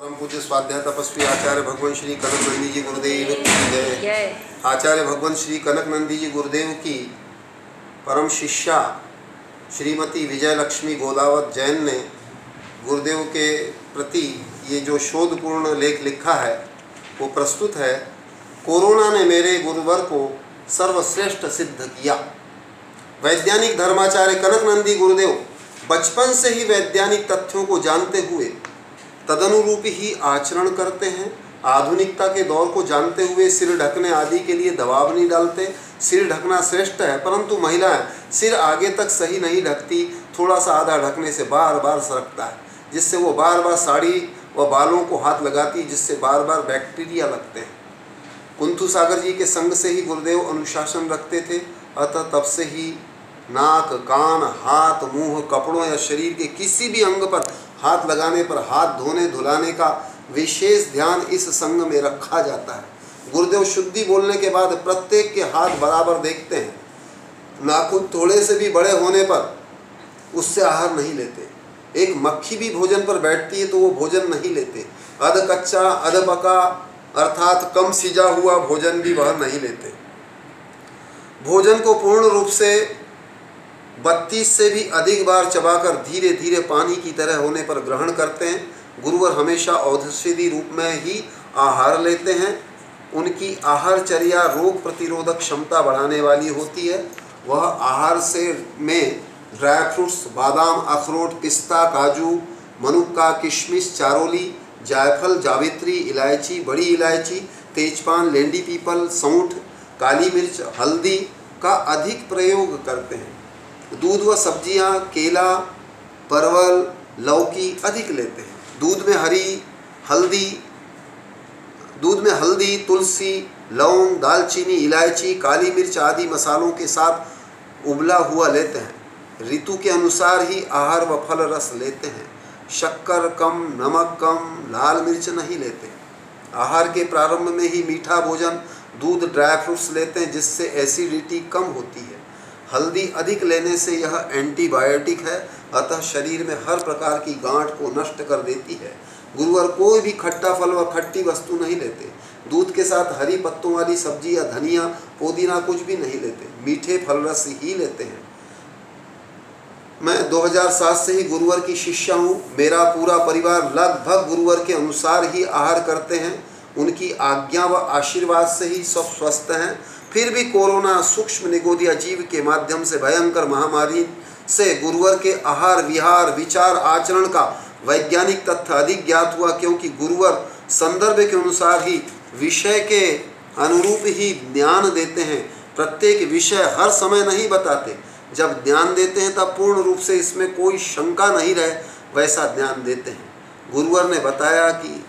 परम पूज्य स्वाध्याय तपस्वी आचार्य भगवान श्री कनक नंदी जी गुरुदेव की जय। आचार्य भगवान श्री कनक नंदी जी गुरुदेव की परम शिष्या श्रीमती विजय लक्ष्मी गोदावत जैन ने गुरुदेव के प्रति ये जो शोधपूर्ण लेख लिखा है वो प्रस्तुत है। कोरोना ने मेरे गुरुवर को सर्वश्रेष्ठ सिद्ध किया। वैज्ञानिक धर्माचार्य कनक नंदी गुरुदेव बचपन से ही वैज्ञानिक तथ्यों को जानते हुए तदनुरूप ही आचरण करते हैं। आधुनिकता के दौर को जानते हुए सिर ढकने आदि के लिए दबाव नहीं डालते। सिर ढकना श्रेष्ठ है, परंतु महिलाएं सिर आगे तक सही नहीं ढकती, थोड़ा सा आधा ढकने से बार बार सरकता है, जिससे वो बार बार साड़ी व बालों को हाथ लगाती, जिससे बार बार बैक्टीरिया लगते हैं। कुंथु सागर जी के संग से ही गुरुदेव अनुशासन रखते थे, अतः तब से ही नाक, कान, हाथ, मुंह, कपड़ों या शरीर के किसी भी अंग पर हाथ लगाने पर हाथ धोने धुलाने का विशेष ध्यान इस संग में रखा जाता है। गुरुदेव शुद्धि बोलने के बाद प्रत्येक के हाथ बराबर देखते हैं। नाखून थोड़े से भी बड़े होने पर उससे आहार नहीं लेते। एक मक्खी भी भोजन पर बैठती है तो वो भोजन नहीं लेते। अध कच्चा अध पका अर्थात कम सिजा हुआ भोजन भी वह नहीं लेते। भोजन को पूर्ण रूप से 32 से भी अधिक बार चबाकर धीरे धीरे पानी की तरह होने पर ग्रहण करते हैं। गुरुवर हमेशा औषधि रूप में ही आहार लेते हैं। उनकी आहारचर्या रोग प्रतिरोधक क्षमता बढ़ाने वाली होती है। वह आहार से में ड्राई फ्रूट्स, बादाम, अखरोट, पिस्ता, काजू, मनुक्का, किशमिश, चारोली, जायफल, जावित्री, इलायची, बड़ी इलायची, तेजपान, लेंडी पीपल, सौंठ, काली मिर्च, हल्दी का अधिक प्रयोग करते हैं। दूध व सब्जियां, केला, परवल, लौकी अधिक लेते हैं। दूध में हल्दी, तुलसी, लौंग, दालचीनी, इलायची, काली मिर्च आदि मसालों के साथ उबला हुआ लेते हैं। ऋतु के अनुसार ही आहार व फल रस लेते हैं। शक्कर कम, नमक कम, लाल मिर्च नहीं लेते। आहार के प्रारंभ में ही मीठा भोजन, दूध, ड्राई फ्रूट्स लेते हैं, जिससे एसिडिटी कम होती है। हल्दी अधिक लेने से यह एंटीबायोटिक है, अतः शरीर में हर प्रकार की गांठ को नष्ट कर देती है। गुरुवर कोई भी खट्टा फल व खट्टी वस्तु नहीं लेते। दूध के साथ हरी पत्तों वाली सब्जी या धनिया, पुदीना कुछ भी नहीं लेते। मीठे फल रस ही लेते हैं। मैं 2007 से ही गुरुवर की शिष्या हूँ। मेरा पूरा परिवार लगभग गुरुवर के अनुसार ही आहार करते हैं। उनकी आज्ञा व आशीर्वाद से ही सब स्वस्थ हैं। फिर भी कोरोना सूक्ष्म निगोदिया जीव के माध्यम से भयंकर महामारी से गुरुवर के आहार, विहार, विचार, आचरण का वैज्ञानिक तथ्य अधिक ज्ञात हुआ, क्योंकि गुरुवर संदर्भ के अनुसार ही विषय के अनुरूप ही ज्ञान देते हैं। प्रत्येक विषय हर समय नहीं बताते। जब ज्ञान देते हैं तब पूर्ण रूप से इसमें कोई शंका नहीं रहे वैसा ज्ञान देते हैं। गुरुवर ने बताया कि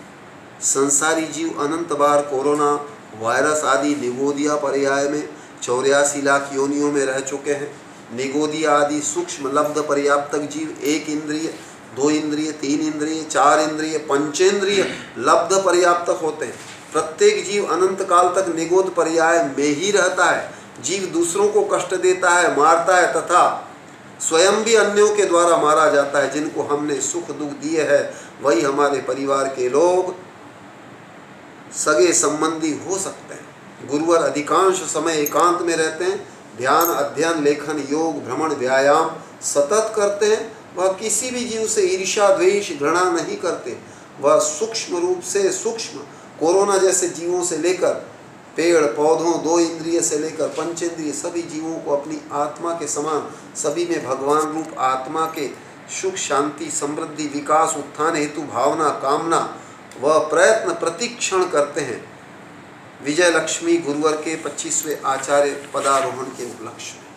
संसारी जीव अनंत बार कोरोना वायरस आदि निगोदिया पर्याय में 84 लाख योनियों में रह चुके हैं। निगोदिया आदि सूक्ष्म लब्ध पर्याप्तक जीव 1 इंद्रिय, 2 इंद्रिय, 3 इंद्रिय, 4 इंद्रिय, पंचेंद्रिय लब्ध पर्याप्तक होते हैं। प्रत्येक जीव अनंत काल तक निगोद पर्याय में ही रहता है। जीव दूसरों को कष्ट देता है, मारता है तथा स्वयं भी अन्यों के द्वारा मारा जाता है। जिनको हमने सुख दुख दिए हैं वही हमारे परिवार के लोग, सगे संबंधी हो सकते हैं। गुरुवर अधिकांश समय एकांत में रहते हैं। ध्यान, अध्ययन, लेखन, योग, भ्रमण, व्यायाम सतत करते हैं। वह किसी भी जीव से ईर्ष्या, द्वेष, घृणा नहीं करते। वह सूक्ष्म रूप से सूक्ष्म कोरोना जैसे जीवों से लेकर पेड़ पौधों, 2 इंद्रिय से लेकर पंचेंद्रिय सभी जीवों को अपनी आत्मा के समान, सभी में भगवान रूप आत्मा के सुख, शांति, समृद्धि, विकास, उत्थान हेतु भावना, कामना वह प्रयत्न प्रतिक्षण करते हैं। विजय लक्ष्मी गुरुवर के 25वें आचार्य पदारोहण के उपलक्ष्य में।